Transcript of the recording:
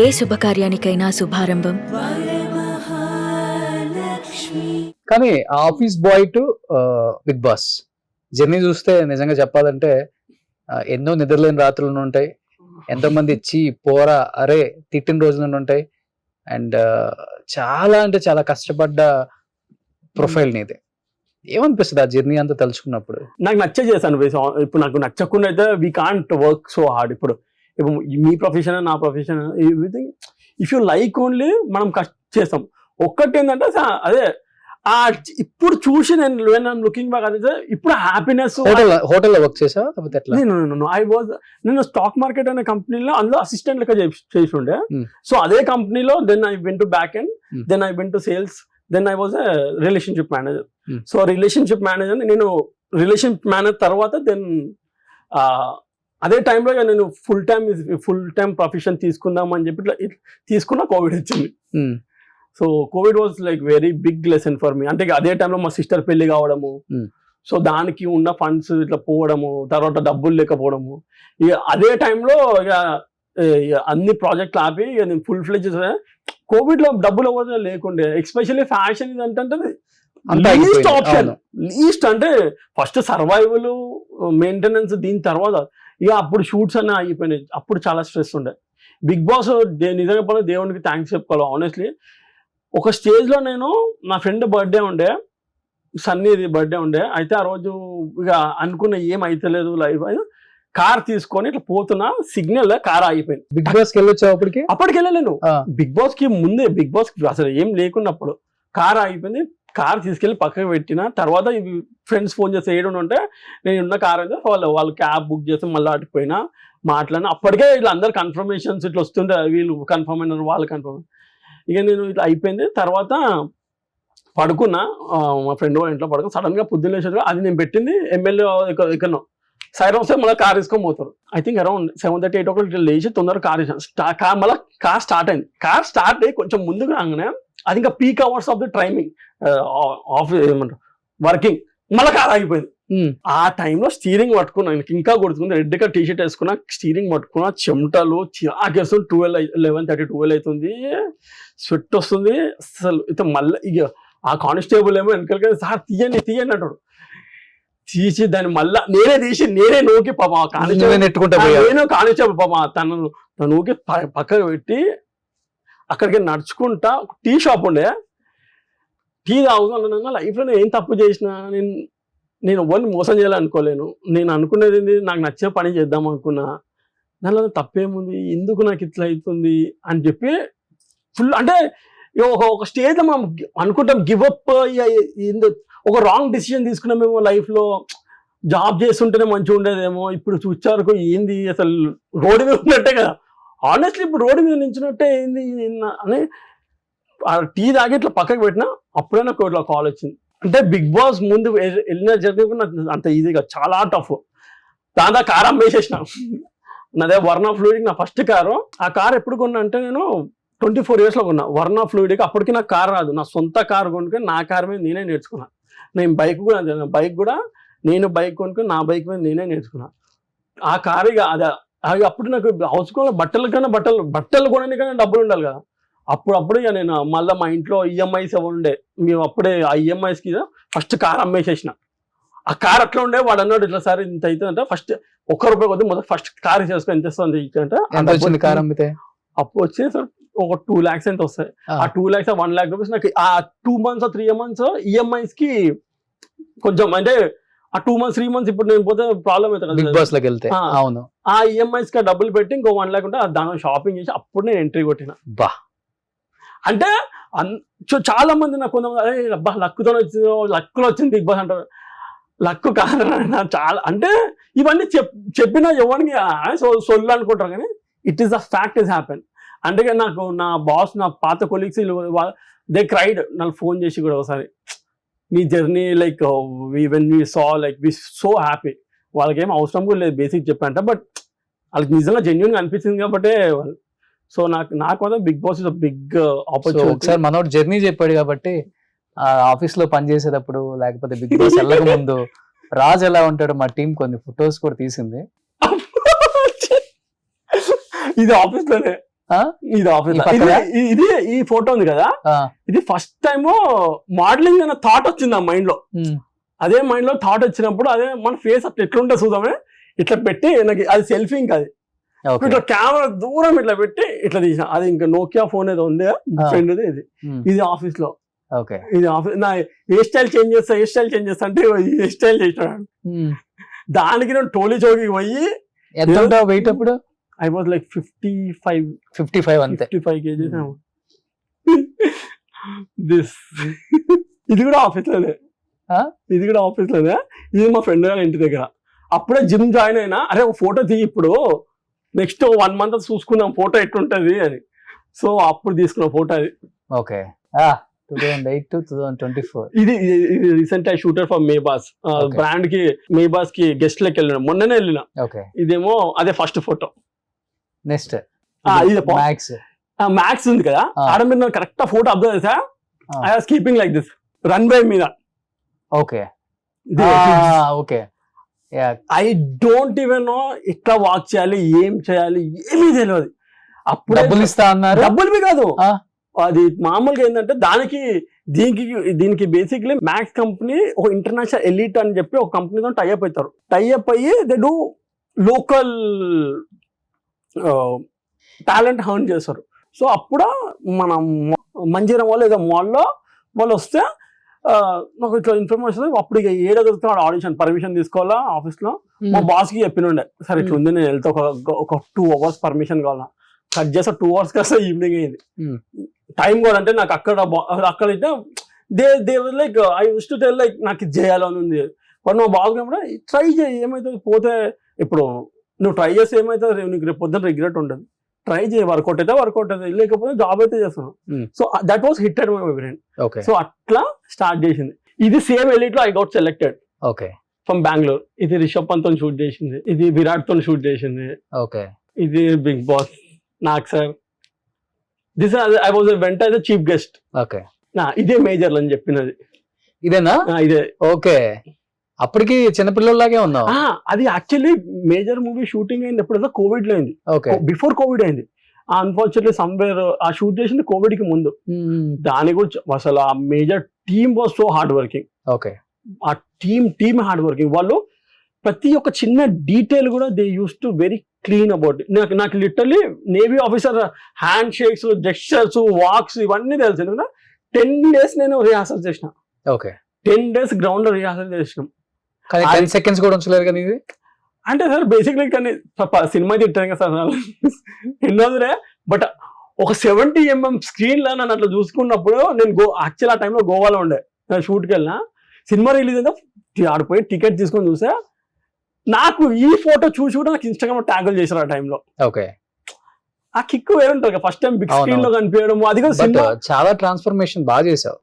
ఏ శుభకార్యానికైనా శుభారంభం. కానీ office boy to Bigg Boss journey చూస్తే నిజంగా చెప్పాలంటే ఎన్నో నిద్రలేని రాత్రులు ఉంటాయి, ఎంతో మంది ఇచ్చి పోరా అరే తిట్టిన రోజులు ఉంటాయి. అండ్ చాలా అంటే చాలా కష్టపడ్డ ప్రొఫైల్ నీది. ఏమనిపిస్తుంది ఆ జర్నీ అంతా తలుచుకున్నప్పుడు? నాకు నచ్చే చేశాను. ఇప్పుడు నాకు నచ్చకుండా అయితే we can't work so hard. ఇప్పుడు మీ ప్రొఫెషన్ నా profession everything if you like only మనం చేస్తాం. ఒక్కటి ఏంటంటే అదే ఇప్పుడు చూసి నేను లుకింగ్ బ్యాక్ అయితే ఇప్పుడు హ్యాపీనెస్. హోటల్లో వర్క్ చేసా నేను స్టాక్ మార్కెట్ అనే కంపెనీలో అందులో అసిస్టెంట్ లెక్క చేసి ఉండే. సో అదే కంపెనీలో then I went to back and then I went to sales, then I was a relationship manager. So relationship manager నేను రిలేషన్షిప్ మేనేజర్ తర్వాత దెన్ అదే టైంలో నేను ఫుల్ టైం ప్రొఫెషన్ తీసుకుందాం అని చెప్పి తీసుకున్న కోవిడ్ వచ్చింది. So covid was like very big lesson for me. అంటే అదే టైంలో మా సిస్టర్ పెళ్లి కావడము, సో దానికి ఉన్న ఫండ్స్ ఇట్లా పోవడము, తర్వాత డబ్బులు లేకపోవడము. ఇక అదే టైంలో ఇక అన్ని ప్రాజెక్టులు ఆపి ఇక నేను ఫుల్ ఫ్లెజ్ కోవిడ్ లో డబ్బులు అవ్వదు లేకుండే. ఎస్పెషల్లీ ఫ్యాషన్ ఇది అంటే లీస్ట్ ఆప్షన్, లీస్ట్ అంటే ఫస్ట్ సర్వైవల్ మెయింటెనెన్స్, దీని తర్వాత ఇక అప్పుడు షూట్స్ అన్నీ అయిపోయినాయి. అప్పుడు చాలా స్ట్రెస్ ఉండే. బిగ్ బాస్ నిజంగా చెప్పాలి దేవునికి థ్యాంక్స్ చెప్పుకోవాలి ఆనెస్ట్లీ. ఒక స్టేజ్లో నేను నా ఫ్రెండ్ బర్త్డే ఉండే, సన్నీది బర్త్డే ఉండే. అయితే ఆ రోజు ఇక అనుకున్న ఏం అయితలేదు లైఫ్, కార్ తీసుకొని ఇట్లా పోతున్నా సిగ్నల్ కార్ ఆగిపోయింది. బిగ్ బాస్కి వెళ్ళొచ్చా? అప్పటికి వెళ్ళలేను. బిగ్ బాస్ కి ముందే, బిగ్ బాస్ అసలు ఏం లేకున్నప్పుడు కార్ ఆగిపోయింది. కార్ తీసుకెళ్ళి పక్కకు పెట్టిన తర్వాత ఫ్రెండ్స్ ఫోన్ చేస్తే ఏడు ఉంటే నేను ఉన్న కార్ అయితే వాళ్ళు క్యాబ్ బుక్ చేస్తే మళ్ళీ అటుపోయినా మాట్లాడినా. అప్పటికే ఇట్లా అందరు కన్ఫర్మేషన్స్ ఇట్లా వస్తుంటే వీళ్ళు కన్ఫర్మ్ అయినారు, వాళ్ళు కన్ఫర్మ్. ఇక నేను ఇట్లా అయిపోయింది. తర్వాత పడుకున్నా, మా ఫ్రెండ్ వాళ్ళ ఇంట్లో పడుకున్నా. సడన్ గా పొద్దున్న లేచారు, అది నేను పెట్టింది ఎమ్మెల్యే ఎక్కడో సైడ్ వస్తే మళ్ళీ కార్ తీసుకొని పోతారు. ఐ థింక్ అరౌండ్ 7:30, 8 o'clock లేచి తొందరగా కార్ వేసాను. మళ్ళీ కార్ స్టార్ట్ అయింది. కార్ స్టార్ట్ అయ్యి కొంచెం ముందుకు రాగానే అది ఇంకా peak hours of the timing office ఏమంటారు వర్కింగ్, మళ్ళీ కార్ ఆగిపోయింది. ఆ టైంలో స్టీరింగ్ పట్టుకున్నా, ఇంకా కొడుతుంది. రెడ్ కలర్ టీ షర్ట్ వేసుకున్నా, స్టీరింగ్ పట్టుకున్నా, చెమటలు చిరాకేస్తుంది. 11:30, 12 అవుతుంది, స్వెట్ వస్తుంది అసలు. అయితే మళ్ళీ ఇక ఆ కానిస్టేబుల్ ఏమో వెనకాల సార్ తీయండి తీయండి అంటాడు. తీసి దాన్ని మళ్ళా నేనే నూకి పాప కానిస్టేబుల్ పాప తను నూకి పక్కకు పెట్టి అక్కడికి నడుచుకుంటా ఒక టీ షాప్ ఉండే, టీ తాగుతున్నా. లైఫ్లో నేను ఏం తప్పు చేసినా, నేను ఎవరిని మోసం చేయాలనుకోలేను. నేను అనుకునేది ఏంది, నాకు నచ్చే పని చేద్దాం అనుకున్నా. దానిలో తప్పేముంది, ఎందుకు నాకు ఇట్లా అవుతుంది అని చెప్పి ఫుల్ అంటే ఒక స్టేజ్లో మనం అనుకుంటాం గివప్, ఒక రాంగ్ డెసిషన్ తీసుకున్నామేమో లైఫ్లో. జాబ్ చేస్తుంటేనే మంచిగా ఉండేదేమో, ఇప్పుడు చూచారుకు ఏంది అసలు రోడ్డు మీద ఉన్నట్టే కదా. ఆనెస్ట్లీ ఇప్పుడు రోడ్డు మీద నించున్నట్టే ఏంది అని ఆ టీ తాగి ఇట్లా పక్కకు పెట్టినా అప్పుడే నాకు ఇట్లా కాల్ వచ్చింది. అంటే బిగ్ బాస్ ముందు వెళ్ళిన జర్నీ కూడా అంత ఈజీగా చాలా టఫ్. దాంతో కార్ అమ్మేసేసిన. నాదే వర్ణ ఫ్లూయిడ్ నా ఫస్ట్ కారు. ఆ కార్ ఎప్పుడు కొన్నా అంటే నేను 24 years కొన్నా వర్ణ ఫ్లూయిడ్కి. అప్పటికి నాకు కార్ రాదు. నా సొంత కార్ కొనుక్కొని నా కార్ మీద నేనే నేర్చుకున్నా. నేను బైక్ కూడా నేను బైక్ కొనుక్కొని నా బైక్ మీద నేనే నేర్చుకున్నా. ఆ కార్ ఇక అది అప్పుడు నాకు హౌస్ కొన బట్టలు కొనడానికైనా డబ్బులు ఉండాలి కదా. అప్పుడు ఇక నేను మళ్ళీ మా ఇంట్లో ఈఎంఐస్ ఎవరు ఉండే, మేము అప్పుడే ఆ ఈఎంఐస్కి ఫస్ట్ కార్ అమ్మేసేసిన. ఆ కార్ అట్లా ఉండే. వాడు అన్నాడు ఇట్లా సార్ ఇంత అవుతుందంటే ఫస్ట్ ₹1 కొద్ది మొదటి ఫస్ట్ కార్ చేసుకొని ఎంత ఇస్తుంది అంటే కార్ అమ్మితే అప్పుడు వచ్చే సార్ ఒక 2 lakhs ఎంత వస్తాయి. ఆ 2 lakhs 1 lakh రూపీస్ నాకు ఆ 2 months 3 months ఈఎంఐస్ కి కొంచెం అంటే ఆ 2 months 3 months ఇప్పుడు నేను పోతే ప్రాబ్లం అవుతుంది. బిగ్ బాస్ లోకి వెళ్తే అవును, ఆ ఈఎంఐస్ కి డబ్బులు పెట్టి ఇంకో 1 lakh ఉంటే దాని షాపింగ్ చేసి అప్పుడు నేను ఎంట్రీ కొట్టిన. బా అంటే చాలా మంది నాకు కొంతమంది అబ్బా లక్కుతో లక్కులో వచ్చింది బిగ్ బాస్ అంటారు. లక్కు కాదు చాలా. అంటే ఇవన్నీ చెప్పినా ఎవరికి సొల్లు అనుకుంటారు, కానీ it is the fact is happen. అందుకే నాకు నా బాస్, నా పాత కొలీగ్స్ దే క్రైడ్. నాకు ఫోన్ చేసి కూడా ఒకసారి మీ journey like when we saw like we so happy. వాళ్ళకేం అవసరం కూడా లేదు బేసిక్ చెప్పంట, బట్ వాళ్ళకి నిజంగా జెన్యున్గా అనిపించింది కాబట్టి. సో నాకు మాత్రం Bigg Boss is a big opportunity. ఒకసారి మనోడు జర్నీ చెప్పాడు కాబట్టి ఆఫీస్ లో పనిచేసేటప్పుడు లేకపోతే బిగ్ బాస్ వెళ్ళక ముందు రాజ్ ఎలా ఉంటాడు, మా టీం కొన్ని ఫొటోస్ కూడా తీసింది. ఇది ఆఫీస్ లోనే ఇది ఆఫీస్ ఈ పక్కన? ఇది ఈ ఫోటో ఉంది కదా, ఇది ఫస్ట్ టైం మోడలింగ్ అనే థాట్ వచ్చింది ఆ మైండ్ లో. అదే మైండ్ లో థాట్ వచ్చినప్పుడు అదే మన ఫేస్ అట్లా ఎట్లుంటే చూద్దామే ఇట్లా పెట్టి నాకు అది సెల్ఫీ ఇంకా అది ఇట్లా కెమెరా దూరం ఇట్లా పెట్టి ఇట్లా తీసిన. అది ఇంకా నోకియా ఫోన్ ఏదో ఉంది ఫ్రెండ్ ఇది. ఇది ఆఫీస్ లో, ఇది ఆఫీస్. నా హెయిర్ స్టైల్ చేంజ్ చేస్తా అంటే హెయిర్ స్టైల్ చేసినాడు. దానికి నేను టోలీ చౌకి పోయి ఎంత వెయిట్ అప్పుడు? ఐ వాజ్ లైక్ 55 అంతే. 55 kgs. దిస్ ఇది కూడా ఆఫీస్ లోనే, ఇది కూడా ఆఫీస్ లోనే. ఇది మా ఫ్రెండ్ గారి ఇంటి దగ్గర. అప్పుడే జిమ్ జాయిన్ అయినా, అరే ఒక ఫోటో తీయి ఇప్పుడు, నెక్స్ట్ 1 month చూసుకున్నాం ఫోటో ఎట్లుంటది అని. సో అప్పుడు తీసుకున్న ఫోటో అది. ఓకే. 2008 to 2024. ఇది రీసెంట్ షూటర్ ఫర్ మేబాస్ బ్రాండ్ కి, మేబాస్ కి గెస్ట్ లెక్క వెళ్ళిన, మొన్ననే వెళ్ళిన. ఇదేమో అదే ఫస్ట్ ఫోటో. నెక్స్ట్ మ్యాక్స్ ఉంది కదా, ఆడ మీద కరెక్ట్ ఫోటో అబ్జర్వ్ చేసా. I was keeping like this runway మీద. ఐ డోంట్ ఈవెన్ నో ఎట్లా వాక్ చేయాలి, ఏం చేయాలి, ఏమీ తెలియదు. అప్పుడు డబ్బులు ఇస్తా అన్నారు. డబ్బులు కాదు, అది మామూలుగా ఏంటంటే దీనికి బేసిక్లీ మ్యాక్స్ కంపెనీ ఒక ఇంటర్నేషనల్ ఎలీట్ అని చెప్పి ఒక కంపెనీతో టైఅప్ అవుతారు. టైఅప్ అయ్యి దే డూ లోకల్ టాలెంట్ హర్న్ చేస్తారు. సో అప్పుడు మన మంజీరం వాళ్ళు ఏదో మాల్లో వాళ్ళు వస్తే నాకు ఇట్లా ఇన్ఫర్మేషన్. అప్పుడు ఇక ఏడగలుగుతున్నాడు ఆడిషన్ పర్మిషన్ తీసుకోవాలా ఆఫీస్ లో. మా బాస్ కి చెప్పినుండే, సరే ఇట్లా ఉంది నేను వెళ్తే ఒక 2 hours పర్మిషన్ కావాలా. కట్ చేస్తా 2 hours కాస్త ఈవినింగ్ అయింది. టైం కూడా అంటే నాకు అక్కడ they like I use to tell like నాకు ఇది చేయాలని ఉంది. బట్ మా బాస్ కూడా ట్రై చేయి, ఏమవుతుంది పోతే ఇప్పుడు నువ్వు ట్రై చేస్తే ఏమవుతుంది, నీకు రేపు పొద్దున రిగ్రెట్ ఉంటుంది. ట్రై చేయి, వర్కౌట్ అయితే లేకపోతే జాబ్ అయితే చేస్తున్నావు. So that was hit at my brain. So అట్లా స్టార్ట్ చేసింది. ఇది సేమ్ ఎలిట్ లో I got selected from Bengaluru. ఇది రిషబ్ పంత్ తో షూట్ చేసింది, ఇది విరాట్ తో షూట్ చేసింది, ఇది బిగ్ బాస్ నాకు సార్. దిస్ ఐ వాజ్ వెంట యాజ్ ఎ చీఫ్ గెస్ట్. ఇదే మేజర్ అని చెప్పినది. ఇదేనా? ఇదే. ఓకే. అప్పటికి చిన్నపిల్లలాగే ఉన్నావు. అది యాక్చువల్లీ మేజర్ మూవీ షూటింగ్ అయింది ఎప్పుడైనా కోవిడ్ లో అయింది. బిఫోర్ కోవిడ్ అయింది. అన్ఫార్చునేట్లీ సమ్వేర్ ఆ షూట్ చేసింది కోవిడ్ కి ముందు. దాని కూడా అసలు ఆ major team was so hard working. ఆ టీమ్ హార్డ్ వర్కింగ్. వాళ్ళు ప్రతి ఒక్క చిన్న డీటెయిల్ కూడా they use to very clean about. నాకు literally navy officer hand shakes, gestures, walks ఇవన్నీ తెలుసు. ఎందుకంటే 10 days నేను రిహార్సల్ చేసిన. 10 days గ్రౌండ్ లో రిహార్సల్ చేసినాం. 10 seconds కూడా ఉంచలేరు కదా ఇది. అంటే సార్ బేసిక్లీ కానీ సినిమా తిట్టాను కదా సార్ ఎన్నోదిరే. బట్ ఒక 70 mm స్క్రీన్ లో నన్ను అట్లా చూసుకున్నప్పుడు నేను యాక్చువల్ ఆ టైంలో గోవాలో ఉండే, షూట్కి వెళ్ళినా. సినిమా రిలీజ్ అయితే ఆడిపోయి టికెట్ తీసుకొని చూసా. నాకు ఈ ఫోటో చూసి కూడా నాకు ఇన్స్టాగ్రామ్ ట్యాగులు చేశారు ఆ టైంలో. ఆ కిక్ వేరుంటారు. ఫస్ట్ టైం బిగ్ స్క్రీన్ లో కనిపించడం, అది కూడా చాలా ట్రాన్స్ఫర్మేషన్ బాగా చేసావు.